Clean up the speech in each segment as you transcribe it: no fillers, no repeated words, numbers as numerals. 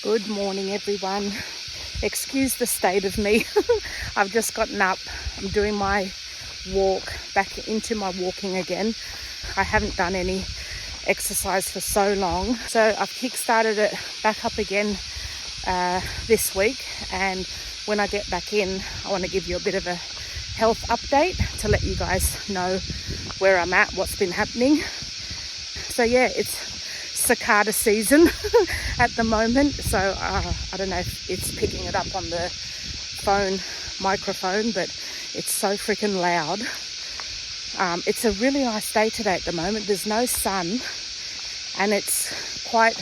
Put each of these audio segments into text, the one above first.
Good morning, everyone. Excuse the state of me. I've just gotten up. I'm doing my walk, back into my walking again. I haven't done any exercise for so long. So I've kick-started it back up again this week. And when I get back in, I want to give you a bit of a health update to let you guys know where I'm at, what's been happening. So yeah, it's cicada season at the moment, so I don't know if it's picking it up on the phone microphone, but it's so freaking loud. It's a really nice day today at the moment. There's no sun and it's quite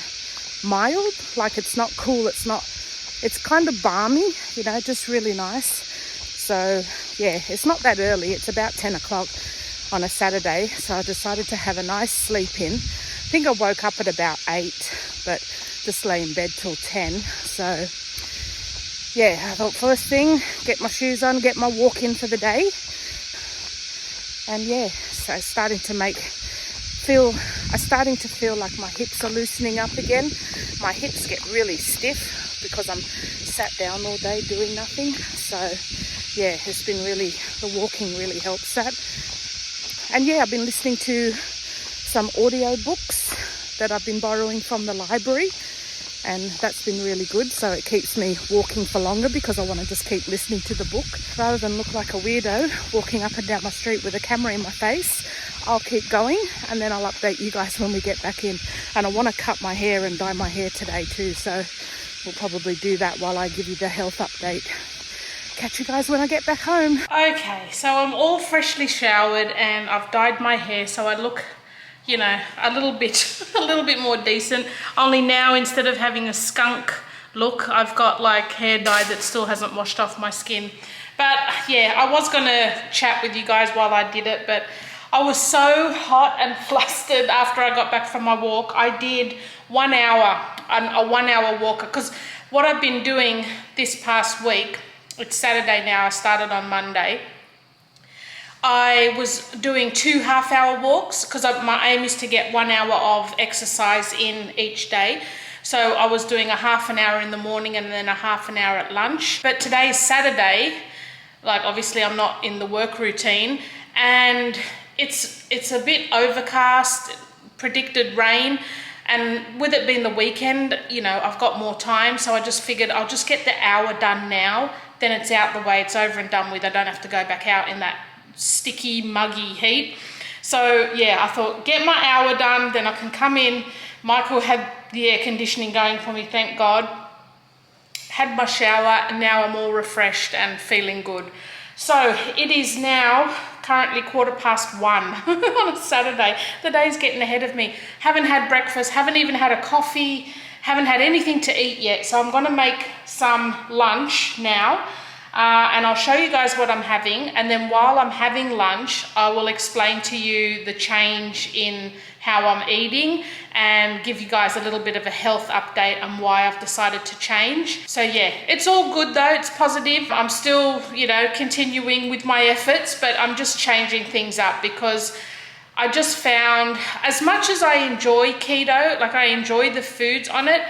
mild, like it's not cool, it's kind of balmy, you know, just really nice. So yeah, it's not that early, it's about 10 o'clock on a Saturday, so I decided to have a nice sleep in. I think I woke up at about 8, but just lay in bed till 10. So yeah, I thought first thing, get my shoes on, get my walk in for the day. And yeah, so starting to feel like my hips are loosening up again. My hips get really stiff because I'm sat down all day doing nothing. So yeah, the walking really helps that. And yeah, I've been listening to some audio books that I've been borrowing from the library, and that's been really good. So it keeps me walking for longer because I want to just keep listening to the book rather than look like a weirdo walking up and down my street with a camera in my face. I'll keep going and then I'll update you guys when we get back in. And I want to cut my hair and dye my hair today too, so we'll probably do that while I give you the health update. Catch you guys when I get back home. Okay, so I'm all freshly showered and I've dyed my hair so I look, you know, a little bit more decent. Only now, instead of having a skunk look, I've got like hair dye that still hasn't washed off my skin. But yeah, I was gonna chat with you guys while I did it, but I was so hot and flustered after I got back from my walk. I did 1 hour, a 1 hour walk, because what I've been doing this past week, it's Saturday now, I started on Monday. I was doing 2 half-hour walks because my aim is to get 1 hour of exercise in each day. So I was doing a half an hour in the morning and then a half an hour at lunch. But today is Saturday, like obviously I'm not in the work routine, and it's a bit overcast, predicted rain. And with it being the weekend, you know, I've got more time. So I just figured I'll just get the hour done now. Then it's out the way, it's over and done with. I don't have to go back out in that sticky, muggy heat. So yeah, I thought get my hour done, then I can come in. Michael had the air conditioning going for me, thank God. Had my shower and now I'm all refreshed and feeling good. So it is now currently 1:15 on a Saturday. The day's getting ahead of me. Haven't had breakfast, haven't even had a coffee, haven't had anything to eat yet. So I'm gonna make some lunch now. And I'll show you guys what I'm having, and then while I'm having lunch I will explain to you the change in how I'm eating and give you guys a little bit of a health update on why I've decided to change. So yeah, it's all good though, it's positive. I'm still, you know, continuing with my efforts, but I'm just changing things up because I just found, as much as I enjoy keto, like I enjoy the foods on it,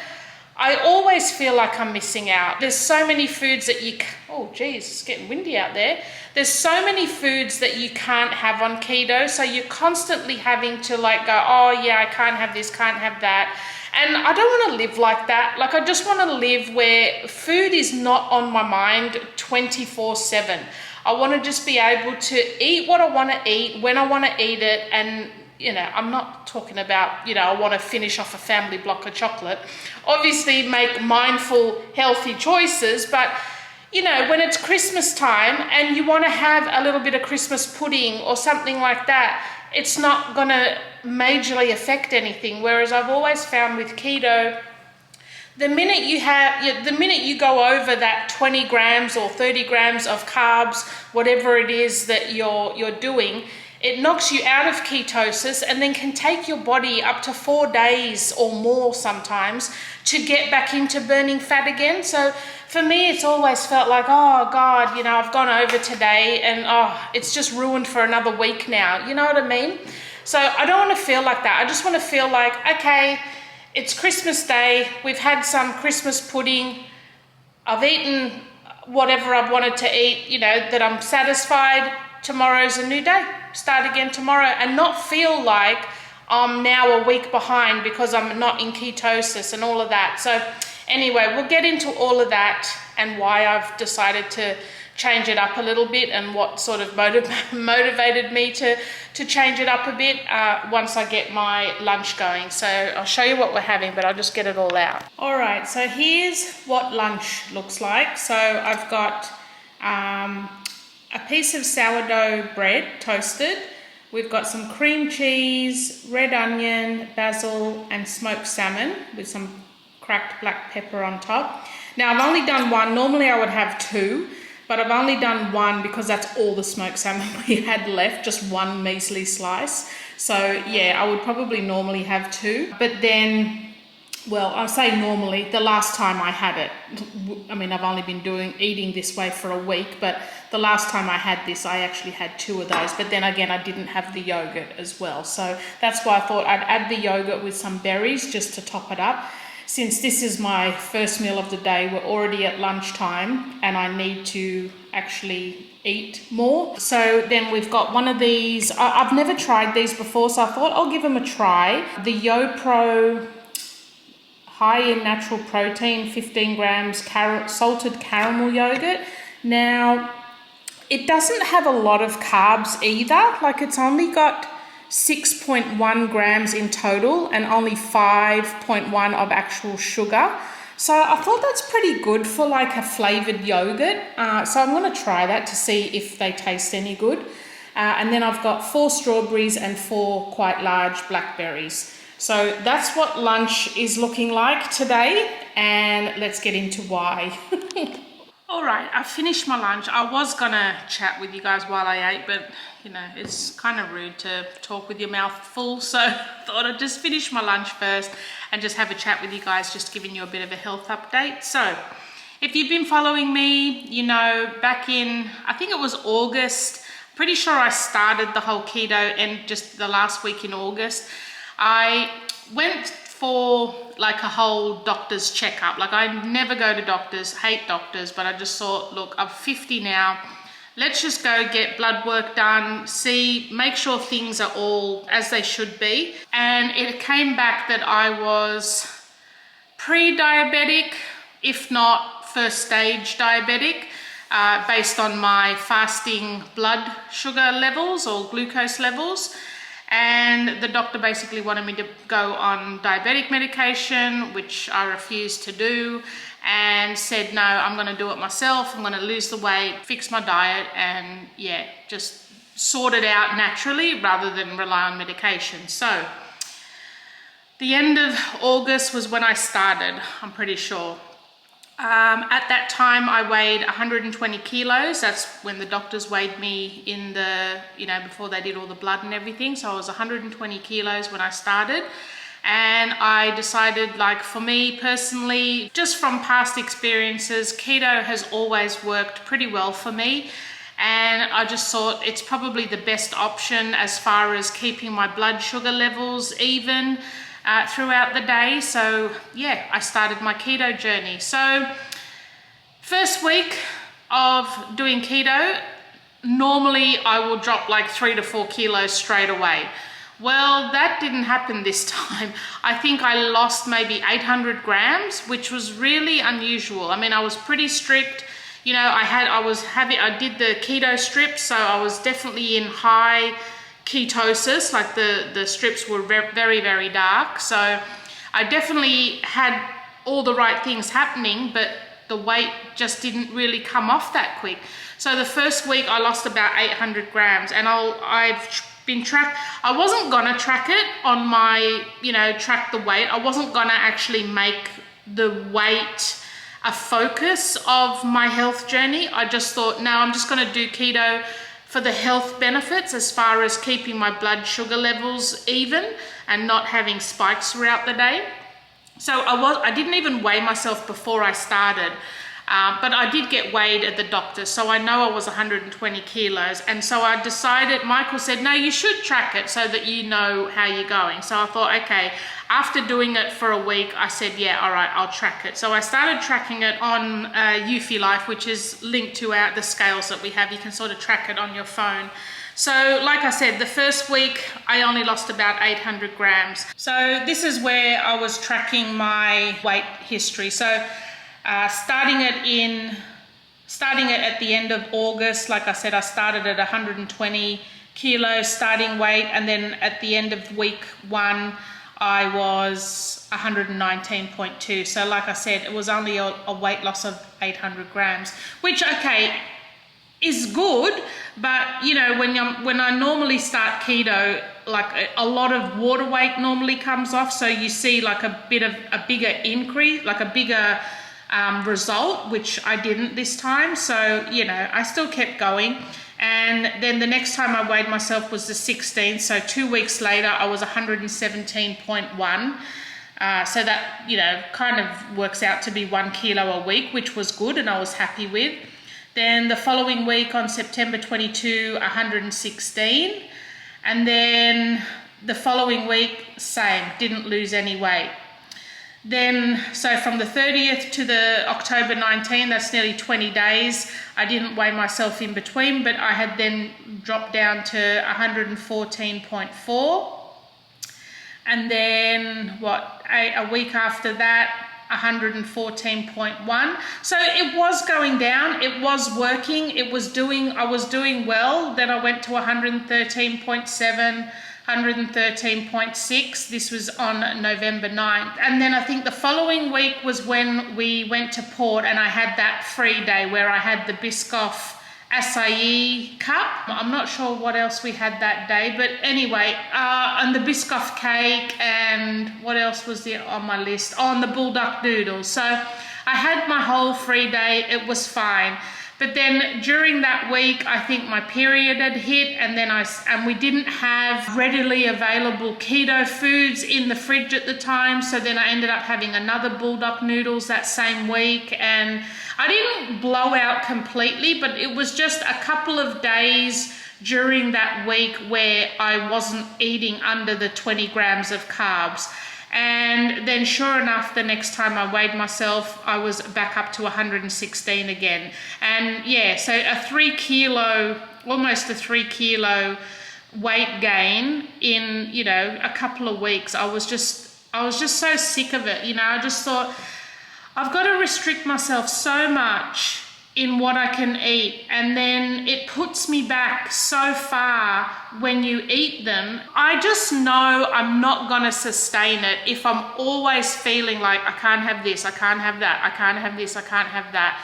I always feel like I'm missing out. There's so many foods that oh geez, it's getting windy out there. There's so many foods that you can't have on keto. So you're constantly having to like go, oh yeah, I can't have this, can't have that. And I don't want to live like that. Like I just want to live where food is not on my mind 24/7. I want to just be able to eat what I want to eat, when I want to eat it. And you know, I'm not talking about, you know, I want to finish off a family block of chocolate. Obviously make mindful, healthy choices, but you know, when it's Christmas time and you want to have a little bit of Christmas pudding or something like that, it's not going to majorly affect anything. Whereas I've always found with keto, the minute you go over that 20 grams or 30 grams of carbs, whatever it is that you're doing, it knocks you out of ketosis and then can take your body up to 4 days or more sometimes to get back into burning fat again. So for me, it's always felt like, oh God, you know, I've gone over today and oh, it's just ruined for another week now. You know what I mean? So I don't want to feel like that. I just want to feel like, okay, it's Christmas Day. We've had some Christmas pudding. I've eaten whatever I've wanted to eat, you know, that I'm satisfied. Tomorrow's a new day. Start again tomorrow and not feel like I'm now a week behind because I'm not in ketosis and all of that. So anyway, we'll get into all of that and why I've decided to change it up a little bit and what sort of motivated me to change it up a bit once I get my lunch going. So I'll show you what we're having, but I'll just get it all out. All right, so here's what lunch looks like. So I've got a piece of sourdough bread toasted. We've got some cream cheese, red onion, basil, and smoked salmon with some cracked black pepper on top. Now I've only done one. Normally I would have two, but I've only done one because that's all the smoked salmon we had left, just one measly slice. So yeah, I would probably normally have two. But then, well, I say normally, the last time I had it, I mean, I've only been eating this way for a week, but the last time I had this, I actually had two of those. But then again, I didn't have the yogurt as well. So that's why I thought I'd add the yogurt with some berries just to top it up. Since this is my first meal of the day, we're already at lunchtime and I need to actually eat more. So then we've got one of these. I've never tried these before, so I thought I'll give them a try. The YoPro high in natural protein, 15 grams salted caramel yogurt. Now, it doesn't have a lot of carbs either. Like, it's only got 6.1 grams in total and only 5.1 of actual sugar. So I thought that's pretty good for like a flavored yogurt. So I'm going to try that to see if they taste any good. And then I've got 4 strawberries and 4 quite large blackberries. So that's what lunch is looking like today, and let's get into why. All right, I finished my lunch. I was gonna chat with you guys while I ate, but you know, it's kind of rude to talk with your mouth full, so I thought I'd just finish my lunch first and just have a chat with you guys, just giving you a bit of a health update. So if you've been following me, you know, back in, I think it was August, pretty sure I started the whole keto and just the last week in August, I went for like a whole doctor's checkup. Like, I never go to doctors, hate doctors, but I just thought, look, I'm 50 now. Let's just go get blood work done, make sure things are all as they should be. And it came back that I was pre-diabetic, if not first stage diabetic, based on my fasting blood sugar levels or glucose levels. And the doctor basically wanted me to go on diabetic medication, which I refused to do, and said, no, I'm going to do it myself. I'm going to lose the weight, fix my diet, and yeah, just sort it out naturally rather than rely on medication. So the end of August was when I started, I'm pretty sure. At that time, I weighed 120 kilos. That's when the doctors weighed me in the, you know, before they did all the blood and everything. So I was 120 kilos when I started. And I decided, like, for me personally, just from past experiences, keto has always worked pretty well for me. And I just thought it's probably the best option as far as keeping my blood sugar levels even throughout the day. So yeah, I started my keto journey. So first week of doing keto, normally I will drop like 3 to 4 kilos straight away. Well, that didn't happen this time. I think I lost maybe 800 grams, which was really unusual. I mean, I was pretty strict. You know, I did the keto strips, so I was definitely in high ketosis, like the strips were very, very dark. So I definitely had all the right things happening, but the weight just didn't really come off that quick. So the first week I lost about 800 grams, and I've been I wasn't gonna track it on my, you know, track the weight. I wasn't gonna actually make the weight a focus of my health journey. I just thought, no, I'm just gonna do keto for the health benefits as far as keeping my blood sugar levels even and not having spikes throughout the day. So I didn't even weigh myself before I started. But I did get weighed at the doctor, so I know I was 120 kilos. And so I decided, Michael said, no, you should track it so that you know how you're going. So I thought, okay, after doing it for a week, I said, yeah, all right, I'll track it. So I started tracking it on Eufy Life, which is linked to the scales that we have. You can sort of track it on your phone. So like I said, the first week I only lost about 800 grams. So this is where I was tracking my weight history. So starting it at the end of August, like I said, I started at 120 kilos starting weight, and then at the end of week 1 I was 119.2. So like I said, it was only a weight loss of 800 grams, which, okay, is good, but you know, when I normally start keto, like a lot of water weight normally comes off, so you see like a bigger increase, like a bigger result, which I didn't this time. So you know, I still kept going. And then the next time I weighed myself was the 16th, so 2 weeks later I was 117.1. So that, you know, kind of works out to be 1 kilo a week, which was good and I was happy with. Then the following week on September 22, 116. And then the following week, same, didn't lose any weight. Then, so from the 30th to the October 19, that's nearly 20 days. I didn't weigh myself in between, but I had then dropped down to 114.4. And then, a week after that, 114.1. So it was going down, it was working, I was doing well. Then I went to 113.7, 113.6. This was on November 9th. And then I think the following week was when we went to Port and I had that free day where I had the Biscoff acai cup. I'm not sure what else we had that day, but anyway, and the Biscoff cake, and what else was there on my list? Oh, and the bulldog noodles. So I had my whole free day, it was fine. But then during that week, I think my period had hit, and then we didn't have readily available keto foods in the fridge at the time. So then I ended up having another bulldog noodles that same week, and I didn't blow out completely, but it was just a couple of days during that week where I wasn't eating under the 20 grams of carbs. And then sure enough, the next time I weighed myself, I was back up to 116 again. And yeah, so almost a 3 kilo weight gain in, you know, a couple of weeks. I was just so sick of it. You know, I just thought, I've got to restrict myself so much in what I can eat, and then it puts me back so far when you eat them. I just know I'm not gonna sustain it if I'm always feeling like I can't have this, I can't have that, I can't have this, I can't have that.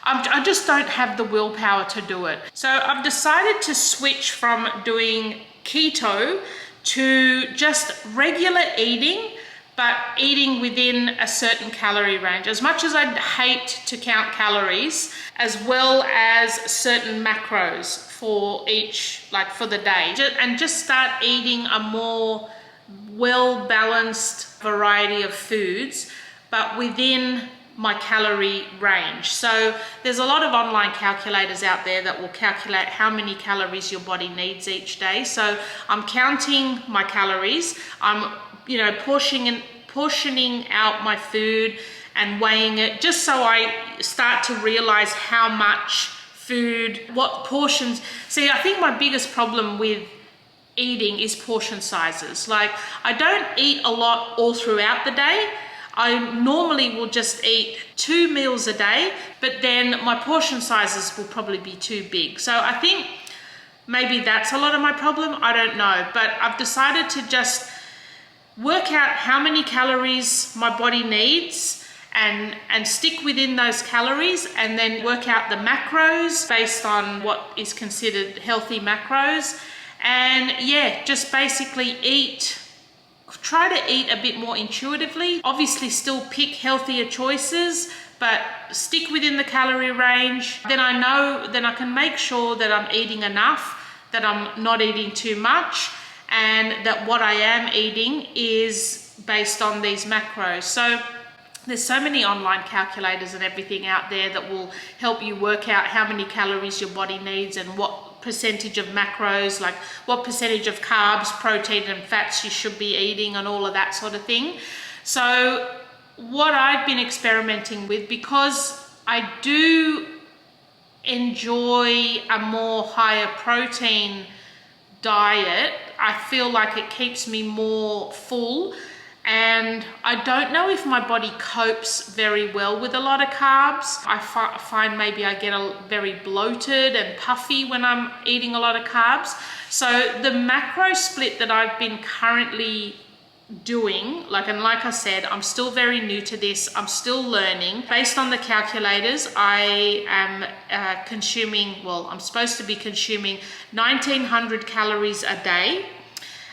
I just don't have the willpower to do it. So I've decided to switch from doing keto to just regular eating, but eating within a certain calorie range. As much as I'd hate to count calories, as well as certain macros for each, like for the day, and just start eating a more well-balanced variety of foods, but within my calorie range. So there's a lot of online calculators out there that will calculate how many calories your body needs each day. So I'm counting my calories, I'm, you know, portioning out my food and weighing it, just so I start to realize how much food, what portions. See, I think my biggest problem with eating is portion sizes. Like, I don't eat a lot all throughout the day. I normally will just eat 2 meals a day, but then my portion sizes will probably be too big. So I think maybe that's a lot of my problem, I don't know. But I've decided to just work out how many calories my body needs and stick within those calories, and then work out the macros based on what is considered healthy macros. And yeah, just basically try to eat a bit more intuitively. Obviously still pick healthier choices, but stick within the calorie range. Then I can make sure that I'm eating enough, that I'm not eating too much, and that what I am eating is based on these macros. So there's so many online calculators and everything out there that will help you work out how many calories your body needs and what percentage of macros, like what percentage of carbs, protein and fats you should be eating and all of that sort of thing. So what I've been experimenting with, because I do enjoy a more higher protein diet, I feel like it keeps me more full, and I don't know if my body copes very well with a lot of carbs. I find maybe I get very bloated and puffy when I'm eating a lot of carbs. So the macro split that I've been currently doing, like I said, I'm still very new to this, I'm still learning. Based on the calculators, I am consuming, well, I'm supposed to be consuming 1900 calories a day.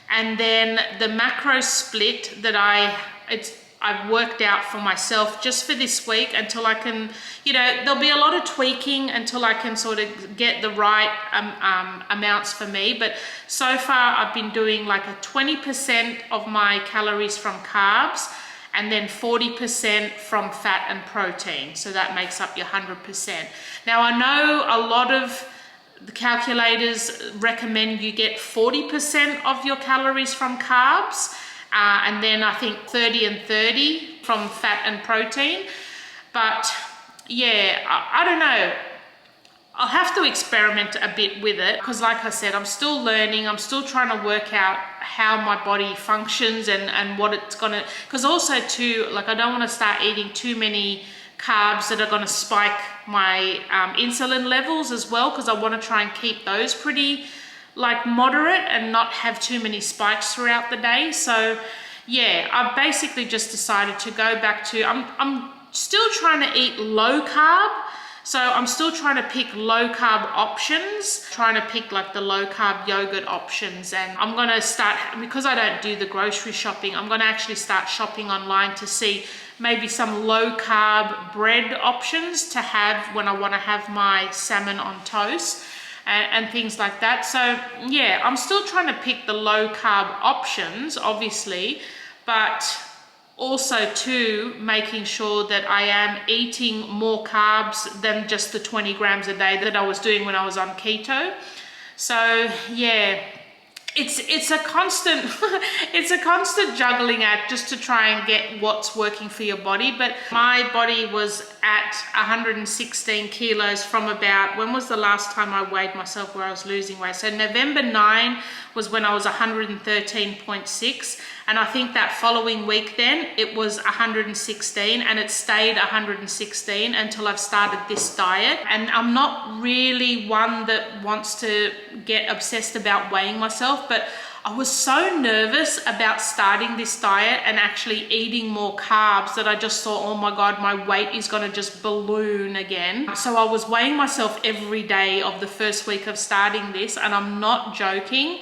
And then the macro split that I've worked out for myself just for this week until I can, you know, there'll be a lot of tweaking until I can sort of get the right amounts for me. But so far I've been doing like a 20% of my calories from carbs and then 40% from fat and protein. So that makes up your 100%. Now I know a lot of the calculators recommend you get 40% of your calories from carbs, and then I think 30 and 30 from fat and protein. But yeah, I don't know. I'll have to experiment a bit with it because, like I said, I'm still learning. I'm still trying to work out how my body functions and what it's gonna, because also too, like I don't want to start eating too many carbs that are going to spike my insulin levels as well, because I want to try and keep those pretty like moderate and not have too many spikes throughout the day. So yeah, I've basically just decided to go back to, I'm still trying to eat low carb. So I'm still trying to pick low carb options, trying to pick like the low carb yogurt options. And I'm going to start, because I don't do the grocery shopping, I'm going to actually start shopping online to see maybe some low carb bread options to have when I want to have my salmon on toast and things like that. So yeah, I'm still trying to pick the low carb options, obviously, but also too making sure that I am eating more carbs than just the 20 grams a day that I was doing when I was on keto. So yeah, it's a constant it's a constant juggling act just to try and get what's working for your body. But my body was at 116 kilos from about, when was the last time I weighed myself where I was losing weight? So November 9 was when I was 113.6, and I think that following week then it was 116, and it stayed 116 until I've started this diet. And I'm not really one that wants to get obsessed about weighing myself, but I was so nervous about starting this diet and actually eating more carbs that I just thought, oh my God, my weight is going to just balloon again. So I was weighing myself every day of the first week of starting this, and I'm not joking,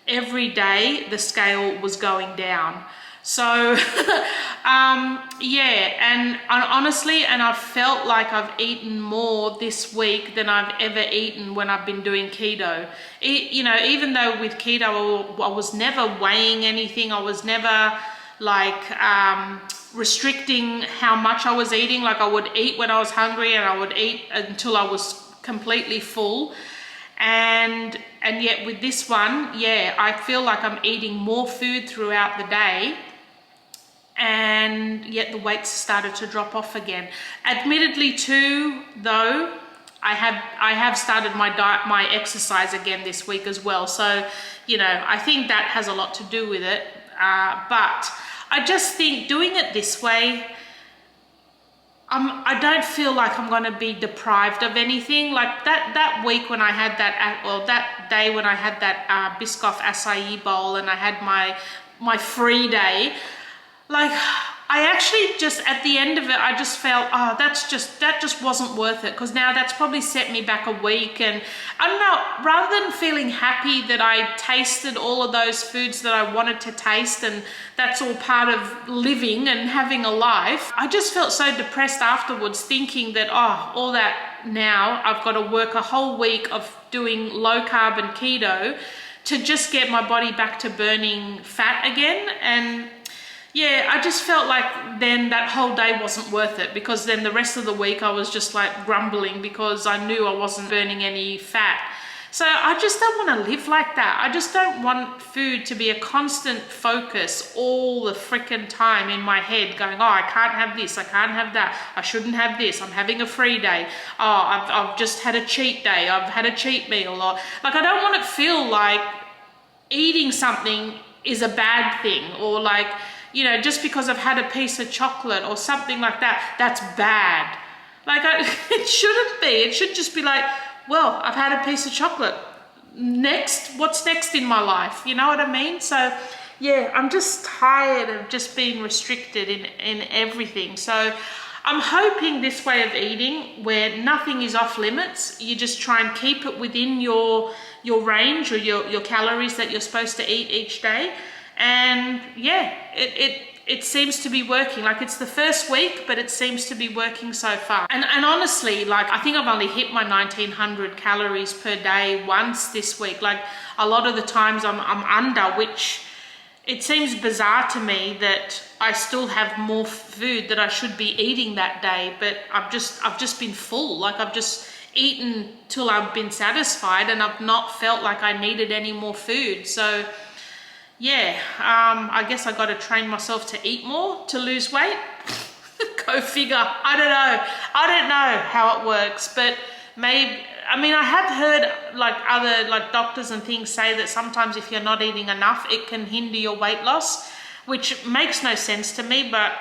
every day the scale was going down. So yeah, and honestly, and I felt like I've eaten more this week than I've ever eaten when I've been doing keto. You know, even though with keto I was never weighing anything, I was never like restricting how much I was eating. Like I would eat when I was hungry and I would eat until I was completely full. And yet with this one, yeah, I feel like I'm eating more food throughout the day, and yet the weight started to drop off again. Admittedly too, though, I have started my diet, my exercise again this week as well. So, you know, I think that has a lot to do with it. But I just think doing it this way, I don't feel like I'm going to be deprived of anything. Like that week when I had that, well, that day when I had that Biscoff acai bowl and I had my free day, like I actually just, at the end of it, I just felt, oh, that just wasn't worth it, because now that's probably set me back a week. And I don't know, rather than feeling happy that I tasted all of those foods that I wanted to taste, and that's all part of living and having a life, I just felt so depressed afterwards, thinking that, oh, all that now I've got to work a whole week of doing low carb and keto to just get my body back to burning fat again. And Yeah, I just felt like then that whole day wasn't worth it, because then the rest of the week I was just like grumbling because I knew I wasn't burning any fat. So I just don't want to live like that. I just don't want food to be a constant focus all the freaking time in my head going, oh, I can't have this, I can't have that, I shouldn't have this, I'm having a free day, oh, I've just had a cheat day, I've had a cheat meal, or like I don't want to feel like eating something is a bad thing, or like, you know, just because I've had a piece of chocolate or something like that, that's bad. Like it shouldn't be. It should just be like, well, I've had a piece of chocolate. Next, what's next in my life? You know what I mean? So yeah, I'm just tired of just being restricted in everything. So I'm hoping this way of eating, where nothing is off limits, you just try and keep it within your range, or your calories that you're supposed to eat each day. And yeah, it seems to be working. Like, it's the first week, but it seems to be working so far. And honestly, like, I think I've only hit my 1900 calories per day once this week. Like, a lot of the times I'm under, which it seems bizarre to me that I still have more food that I should be eating that day, but I've just been full. Like, I've just eaten till I've been satisfied, and I've not felt like I needed any more food. So yeah, I guess I got to train myself to eat more to lose weight. Go figure. I don't know how it works, but maybe, I mean, I have heard like other like doctors and things say that sometimes if you're not eating enough, it can hinder your weight loss, which makes no sense to me, but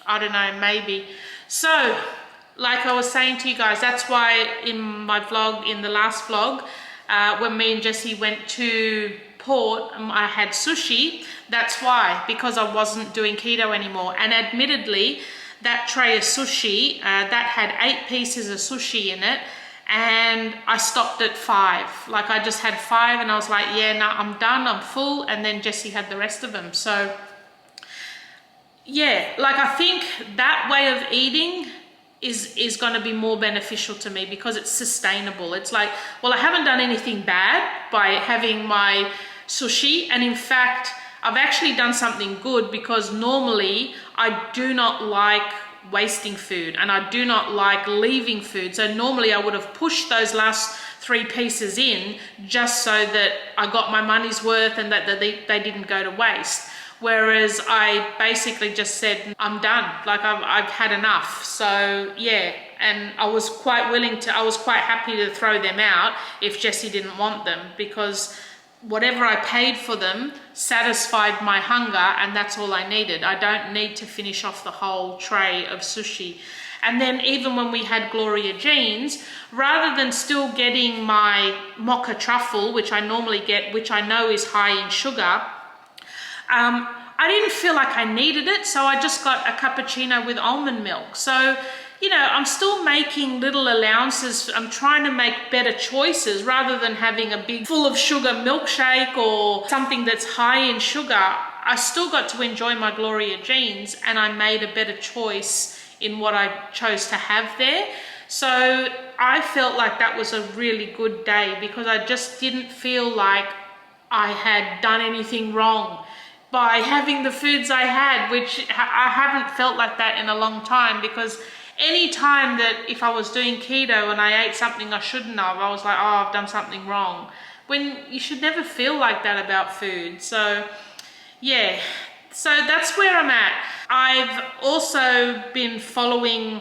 I don't know, maybe. So like I was saying to you guys, that's why in my vlog, in the last vlog, when me and Jessie went to Port, I had sushi. That's why, because I wasn't doing keto anymore. And admittedly, that tray of sushi, that had 8 pieces of sushi in it, and I stopped at 5. Like, I just had 5, and I was like, yeah, no, I'm done, I'm full. And then Jessie had the rest of them. So yeah, like, I think that way of eating is going to be more beneficial to me, because it's sustainable. It's like, well, I haven't done anything bad by having my sushi, and in fact, I've actually done something good, because normally I do not like wasting food, and I do not like leaving food. So normally I would have pushed those last 3 pieces in just so that I got my money's worth and that they didn't go to waste. Whereas I basically just said, I'm done, like I've had enough. So yeah, and I was quite happy to throw them out if Jessie didn't want them, because whatever I paid for them satisfied my hunger, and that's all I needed. I don't need to finish off the whole tray of sushi. And then even when we had Gloria Jeans, rather than still getting my mocha truffle, which I normally get, which I know is high in sugar, I didn't feel like I needed it, so I just got a cappuccino with almond milk. So, you know, I'm still making little allowances. I'm trying to make better choices rather than having a big full of sugar milkshake or something that's high in sugar. I still got to enjoy my Gloria Jeans, and I made a better choice in what I chose to have there. So I felt like that was a really good day, because I just didn't feel like I had done anything wrong by having the foods I had, which I haven't felt like that in a long time. Because any time that if I was doing keto and I ate something I shouldn't have, I was like, oh, I've done something wrong. When you should never feel like that about food. So yeah, so that's where I'm at. I've also been following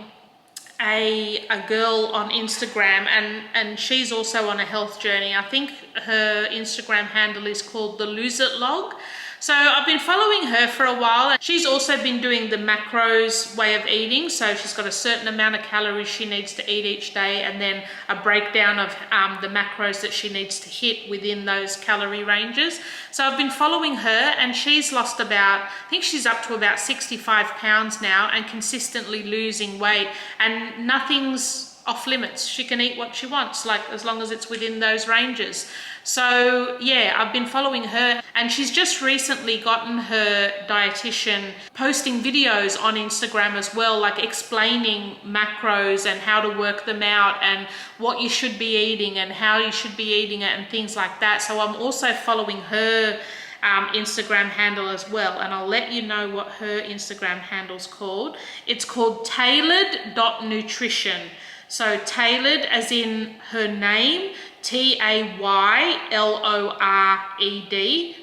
a girl on Instagram, and she's also on a health journey. I think her Instagram handle is called the Lose It Log. So I've been following her for a while, and she's also been doing the macros way of eating. So she's got a certain amount of calories she needs to eat each day, and then a breakdown of the macros that she needs to hit within those calorie ranges. So I've been following her, and she's lost about, I think she's up to about 65 pounds now, and consistently losing weight, and nothing's off limits. She can eat what she wants, like as long as it's within those ranges. So yeah, I've been following her, and she's just recently gotten her dietitian posting videos on Instagram as well, like explaining macros and how to work them out and what you should be eating and how you should be eating it and things like that. So I'm also following her Instagram handle as well, and I'll let you know what her Instagram handle's called. It's called tailored.nutrition. So tailored as in her name, TAYLORED,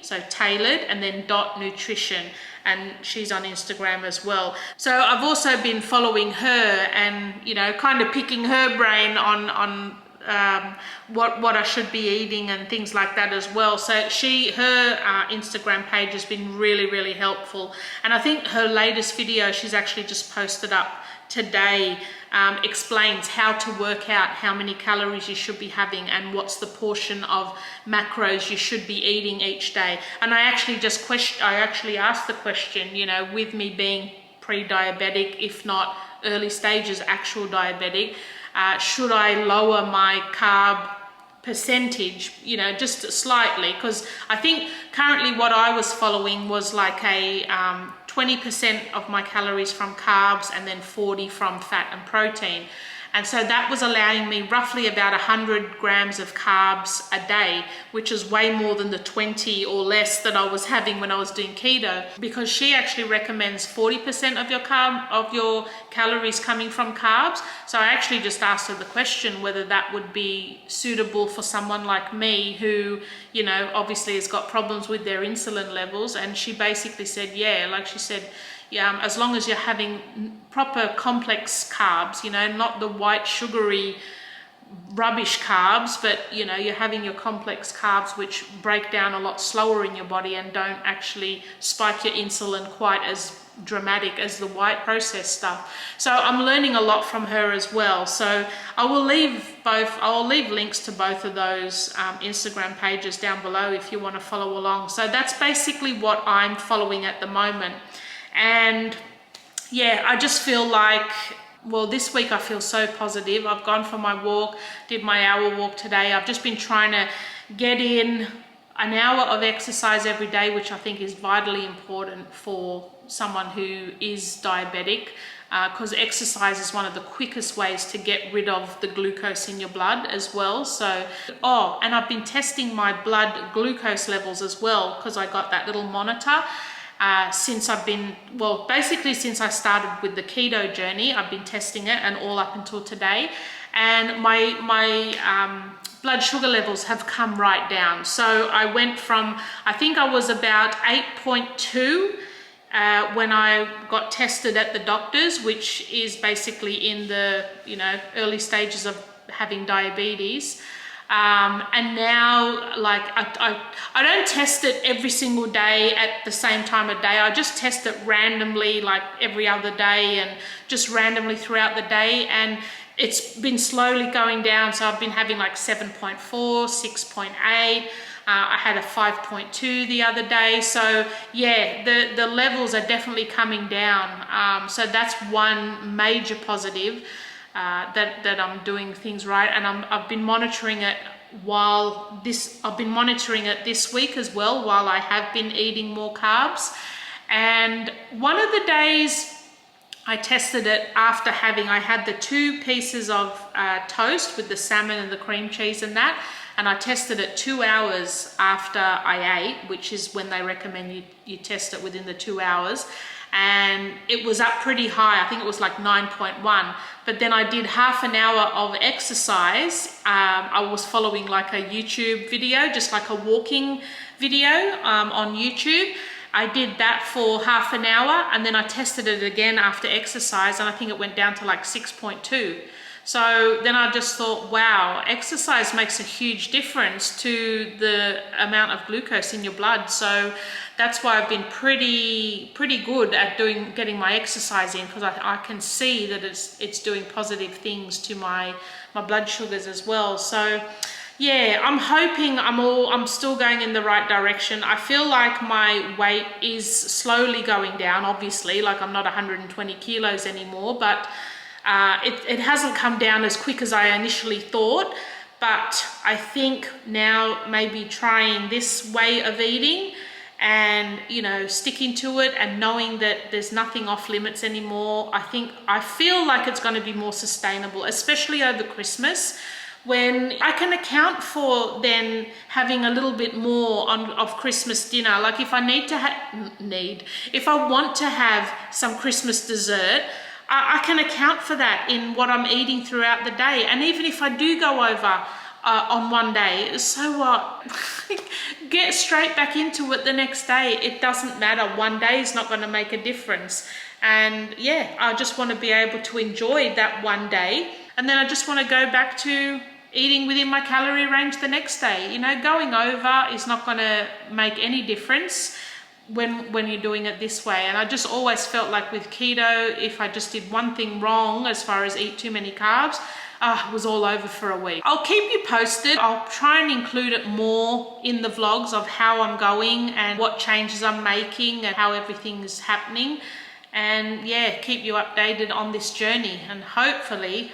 so tailored, and then .nutrition, and she's on Instagram as well. So I've also been following her and, you know, kind of picking her brain on what I should be eating and things like that as well. So her Instagram page has been really helpful, and I think her latest video she's actually just posted up today explains how to work out how many calories you should be having and what's the portion of macros you should be eating each day. And I actually asked the question, you know, with me being pre-diabetic, if not early stages actual diabetic, should I lower my carb percentage, you know, just slightly? Because I think currently what I was following was like a 20% of my calories from carbs and then 40 from fat and protein. And so that was allowing me roughly about 100 grams of carbs a day, which is way more than the 20 or less that I was having when I was doing keto, because she actually recommends 40% of your calories coming from carbs. So I actually just asked her the question whether that would be suitable for someone like me who, you know, obviously has got problems with their insulin levels. And she basically said, yeah, like she said, yeah, as long as you're having proper complex carbs, you know, not the white sugary rubbish carbs, but, you know, you're having your complex carbs which break down a lot slower in your body and don't actually spike your insulin quite as dramatic as the white processed stuff. So I'm learning a lot from her as well. So I'll leave links to both of those Instagram pages down below if you want to follow along. So that's basically what I'm following at the moment. And yeah, I just feel like, well, this week I feel so positive. I've gone for my walk, did my hour walk today. I've just been trying to get in an hour of exercise every day, which I think is vitally important for someone who is diabetic, because exercise is one of the quickest ways to get rid of the glucose in your blood as well. So, and I've been testing my blood glucose levels as well, because I got that little monitor. Since I started with the keto journey, I've been testing it, and all up until today. And my blood sugar levels have come right down. So I went from, I think I was about 8.2 when I got tested at the doctor's, which is basically in the, you know, early stages of having diabetes. And now, like, I don't test it every single day at the same time of day. I just test it randomly, like every other day, and just randomly throughout the day. And it's been slowly going down. So I've been having like 7.4, 6.8. I had a 5.2 the other day. So yeah, the levels are definitely coming down. So that's one major positive. That I'm doing things right, and I've been monitoring it this week as well, while I have been eating more carbs. And one of the days I tested it after I had the 2 pieces of toast with the salmon and the cream cheese and that, and I tested it 2 hours after I ate, which is when they recommend you test it within the 2 hours. And it was up pretty high. I think it was like 9.1. But then I did half an hour of exercise. I was following like a YouTube video, just like a walking video on YouTube. I did that for half an hour, and then I tested it again after exercise, and I think it went down to like 6.2. So then I just thought, wow, exercise makes a huge difference to the amount of glucose in your blood. So that's why I've been pretty good at getting my exercise in, because I can see that it's doing positive things to my blood sugars as well. So yeah, I'm hoping I'm still going in the right direction. I feel like my weight is slowly going down, obviously, like I'm not 120 kilos anymore, but it hasn't come down as quick as I initially thought. But I think now maybe trying this way of eating and, you know, sticking to it and knowing that there's nothing off limits anymore, I feel like it's going to be more sustainable, especially over Christmas, when I can account for then having a little bit more of Christmas dinner. Like if I if I want to have some Christmas dessert, I can account for that in what I'm eating throughout the day. And even if I do go over on one day, so what? Get straight back into it the next day. It doesn't matter. One day is not going to make a difference. And yeah, I just want to be able to enjoy that one day. And then I just want to go back to eating within my calorie range the next day. You know, going over is not going to make any difference when you're doing it this way. And I just always felt like with keto, if I just did one thing wrong as far as eat too many carbs, it was all over for a week. I'll keep you posted. I'll try and include it more in the vlogs of how I'm going and what changes I'm making and how everything is happening. And yeah, keep you updated on this journey, and hopefully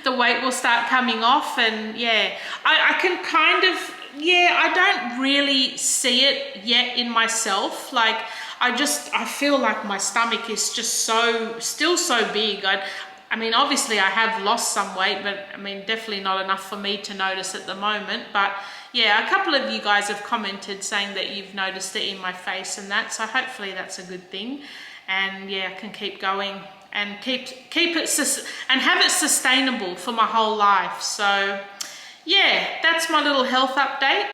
the weight will start coming off. And yeah, I can kind of, I don't really see it yet in myself. Like I feel like my stomach is just still so big. I mean, obviously I have lost some weight, but I mean, definitely not enough for me to notice at the moment. But yeah, a couple of you guys have commented saying that you've noticed it in my face and that, so hopefully that's a good thing. And yeah, I can keep going and keep it and have it sustainable for my whole life. So yeah, that's my little health update.